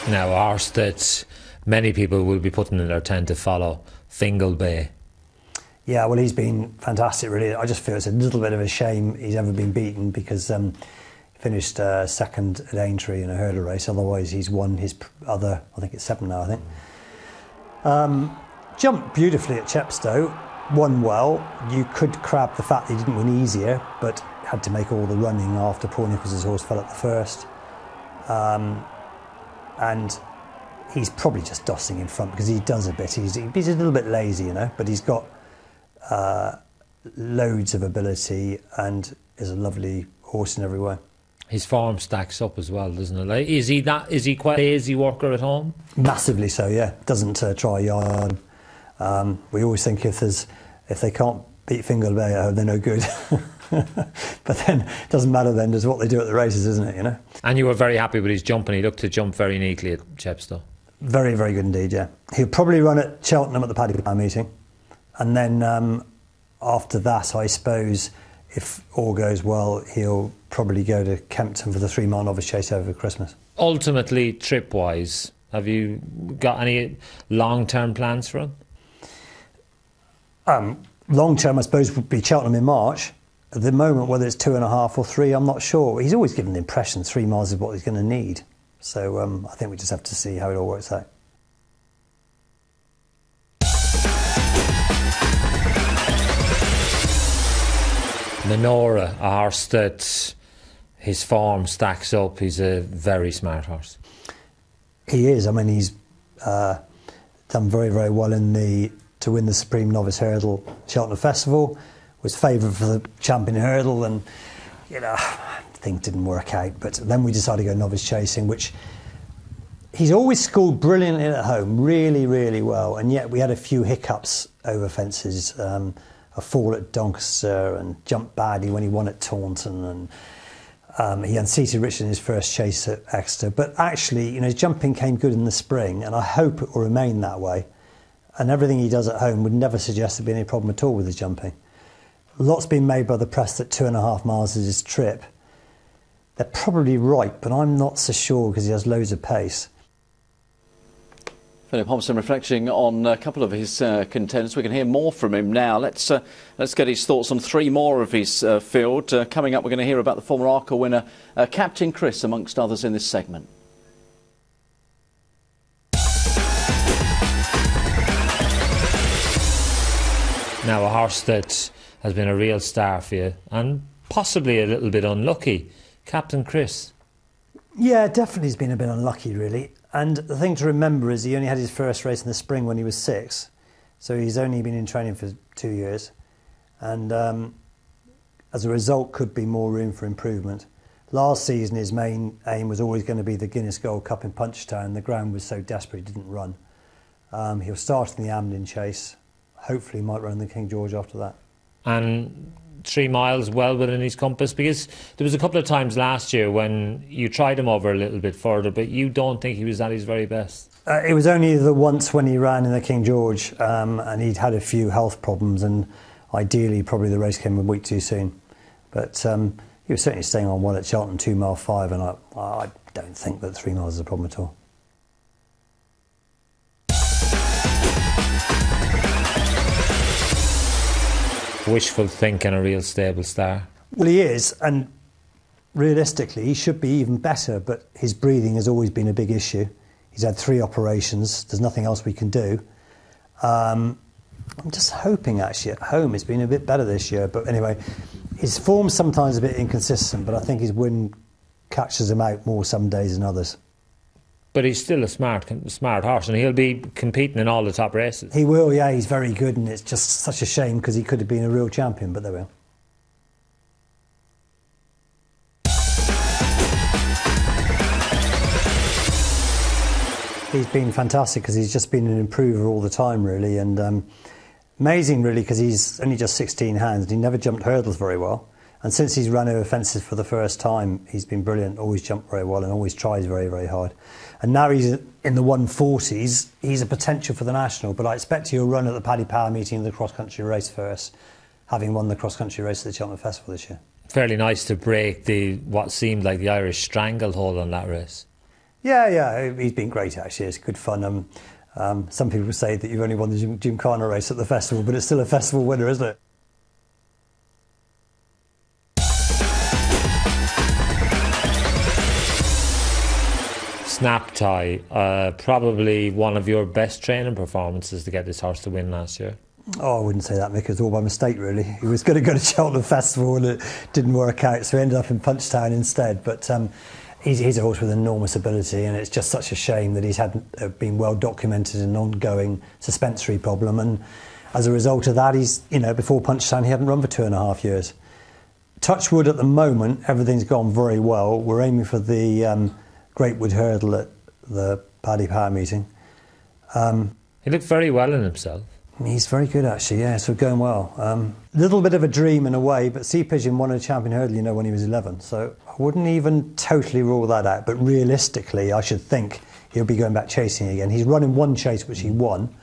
Now, a horse that many people will be putting in their tent to follow, Fingal. Yeah, well, he's been fantastic, really. I just feel it's a little bit of a shame he's ever been beaten because he finished second at Aintree in a hurdle race. Otherwise, he's won his other, I think it's 7 now, I think. Jumped beautifully at Chepstow, won well. You could crab the fact that he didn't win easier, but had to make all the running after Paul Nicholls' horse fell at the first. And he's probably just dossing in front because he does a bit. He's a little bit lazy, you know, but he's got loads of ability and is a lovely horse in every way. His form stacks up as well, doesn't it? Like, is he quite a lazy worker at home? Massively so, yeah. Doesn't try yard. We always think if they can't beat Fingal Bay at home, they're no good. But then it doesn't matter then, does what they do at the races, isn't it, you know? And you were very happy with his jumping. He looked to jump very neatly at Chepstow. Very, very good indeed, yeah. He'll probably run at Cheltenham at the Paddy Power meeting. And then after that, I suppose, if all goes well, he'll probably go to Kempton for the 3-mile novice chase over Christmas. Ultimately, trip-wise, have you got any long-term plans for him? Long-term, I suppose, would be Cheltenham in March. At the moment, whether it's 2.5 or 3, I'm not sure. He's always given the impression 3 miles is what he's going to need. So I think we just have to see how it all works out. Menorah, a horse that his form stacks up. He's a very smart horse. He is. I mean, he's done very, very well to win the Supreme Novice Hurdle Cheltenham Festival. Was favourite for the champion hurdle, and you know, things didn't work out. But then we decided to go novice chasing, which he's always schooled brilliantly at home, really, really well. And yet we had a few hiccups over fences. A fall at Doncaster and jumped badly when he won at Taunton, and he unseated Richard in his first chase at Exeter. But actually, you know, his jumping came good in the spring, and I hope it will remain that way. And everything he does at home would never suggest there'd be any problem at all with his jumping. Lots been made by the press that 2.5 miles is his trip. They're probably right, but I'm not so sure because he has loads of pace. Philip Hobson reflecting on a couple of his contenders. We can hear more from him now. Let's get his thoughts on 3 more of his field. Coming up, we're going to hear about the former ARCA winner, Captain Chris, amongst others in this segment. Now, a horse that has been a real star for you and possibly a little bit unlucky, Captain Chris. Yeah, definitely he's been a bit unlucky, really. And the thing to remember is he only had his first race in the spring when he was 6. So he's only been in training for 2 years. And as a result, could be more room for improvement. Last season, his main aim was always going to be the Guinness Gold Cup in Punchestown. The ground was so desperate he didn't run. He'll start in the Amden chase. Hopefully he might run the King George after that. And 3 miles well within his compass, because there was a couple of times last year when you tried him over a little bit further, but you don't think he was at his very best. It was only the once when he ran in the King George, and he'd had a few health problems, and ideally probably the race came a week too soon. But he was certainly staying on well at Cheltenham, 2 mile 5, and I don't think that 3 miles is a problem at all. Wishful thinking, a real stable star. Well, he is, and realistically he should be even better, but his breathing has always been a big issue. He's had 3 operations, there's nothing else we can do. I'm just hoping actually at home it's been a bit better this year, but anyway, his form's sometimes a bit inconsistent, but I think his win catches him out more some days than others. But he's still a smart horse, and he'll be competing in all the top races. He will, yeah, he's very good, and it's just such a shame because he could have been a real champion, but there we are. He's been fantastic because he's just been an improver all the time, really, and amazing, really, because he's only just 16 hands and he never jumped hurdles very well. And since he's run over fences for the first time, he's been brilliant, always jumped very well and always tries very, very hard. And now he's in the 140s, he's a potential for the National, but I expect he'll run at the Paddy Power meeting of the cross-country race first, having won the cross-country race at the Cheltenham Festival this year. Fairly nice to break what seemed like the Irish stranglehold on that race. Yeah, he's been great actually. It's good fun. Some people say that you've only won the Gymkhana race at the festival, but it's still a festival winner, isn't it? Snap tie, probably one of your best training performances to get this horse to win last year. Oh, I wouldn't say that, Mick. It was all by mistake, really. He was going to go to Cheltenham Festival and it didn't work out, so he ended up in Punchtown instead. But he's a horse with enormous ability, and it's just such a shame that he's been well documented an ongoing suspensory problem. And as a result of that, before Punchtown, he hadn't run for 2.5 years. Touch wood, at the moment, everything's gone very well. We're aiming for the Great Wood Hurdle at the Paddy Power meeting. He looked very well in himself. He's very good, actually, yeah, so going well. Little bit of a dream in a way, but Sea Pigeon won a champion hurdle, when he was 11, so I wouldn't even totally rule that out, but realistically, I should think he'll be going back chasing again. He's running one chase, which he won,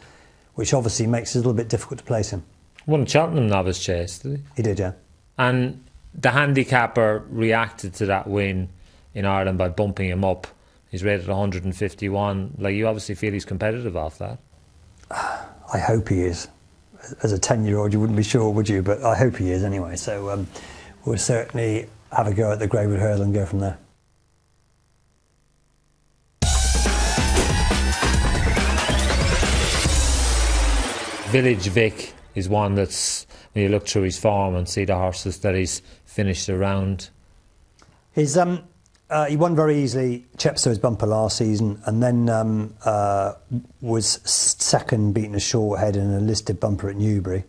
which obviously makes it a little bit difficult to place him. Won Cheltenham novice chase, did he? He did, yeah. And the handicapper reacted to that win in Ireland by bumping him up. He's rated 151. You obviously feel he's competitive off that. I hope he is. As a 10-year-old, you wouldn't be sure, would you? But I hope he is anyway. So we'll certainly have a go at the Great Wood Hurdle and go from there. Village Vic is one that's, when you look through his form and see the horses that he's finished around. He won very easily Chepstow's bumper last season, and then was second, beating a short head in a listed bumper at Newbury.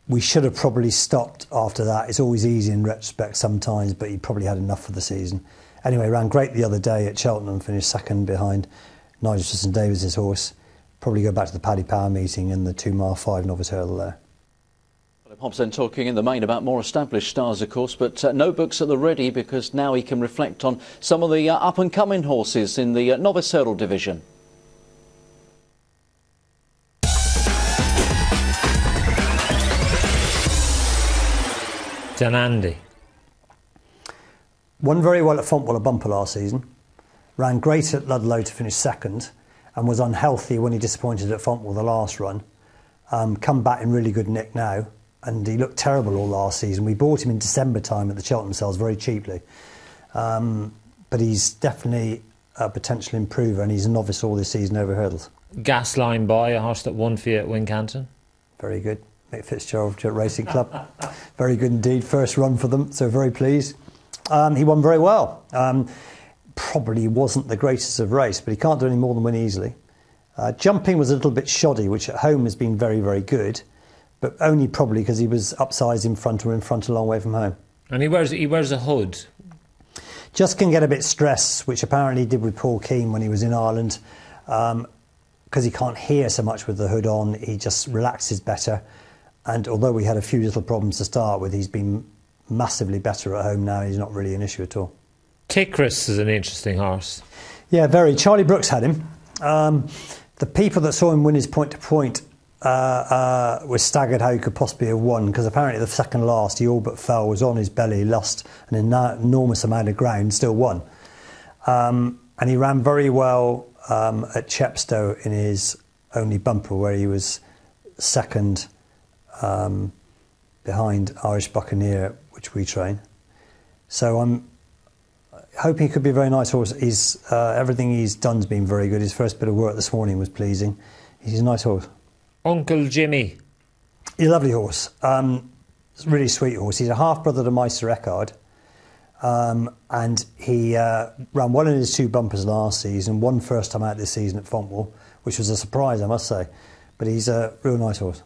We should have probably stopped after that. It's always easy in retrospect sometimes, but he probably had enough for the season. Anyway, ran great the other day at Cheltenham, finished second behind Nigel Twiston-Davies' horse. Probably go back to the Paddy Power meeting and the 2 mile 5 novice hurdle there. Hobbs then talking in the main about more established stars, of course, but no books at the ready because now he can reflect on some of the up-and-coming horses in the novice hurdle division. Danandy. Won very well at Fontwell, a bumper last season. Ran great at Ludlow to finish second and was unhealthy when he disappointed at Fontwell the last run. Come back in really good nick now. And he looked terrible all last season. We bought him in December time at the Cheltenham sales very cheaply. But he's definitely a potential improver, and he's a novice all this season over hurdles. Gasline Boy, a horse that won for you at Wincanton. Very good. Mick Fitzgerald Racing Club. Very good indeed. First run for them, so very pleased. He won very well. Probably wasn't the greatest of race, but he can't do any more than win easily. Jumping was a little bit shoddy, which at home has been very, very good. But only probably because he was upsized in front or in front a long way from home. And he wears a hood. Just can get a bit stressed, which apparently he did with Paul Keane when he was in Ireland. Because he can't hear so much with the hood on, he just relaxes better. And although we had a few little problems to start with, he's been massively better at home now. He's not really an issue at all. Tickrus is an interesting horse. Yeah, very. Charlie Brooks had him. The people that saw him win his point-to-point was staggered how he could possibly have won, because apparently the second last he all but fell, was on his belly, lost an enormous amount of ground, still won. And he ran very well at Chepstow in his only bumper, where he was second behind Irish Buccaneer, which we train. So I'm hoping he could be a very nice horse. Everything he's done's been very good. His first bit of work this morning was pleasing. He's a nice horse. Uncle Jimmy. He's a lovely horse. Really sweet horse. He's a half-brother to Meister Eckhard. And he ran well in his 2 bumpers last season, won first time out this season at Fontwell, which was a surprise, I must say. But he's a real nice horse.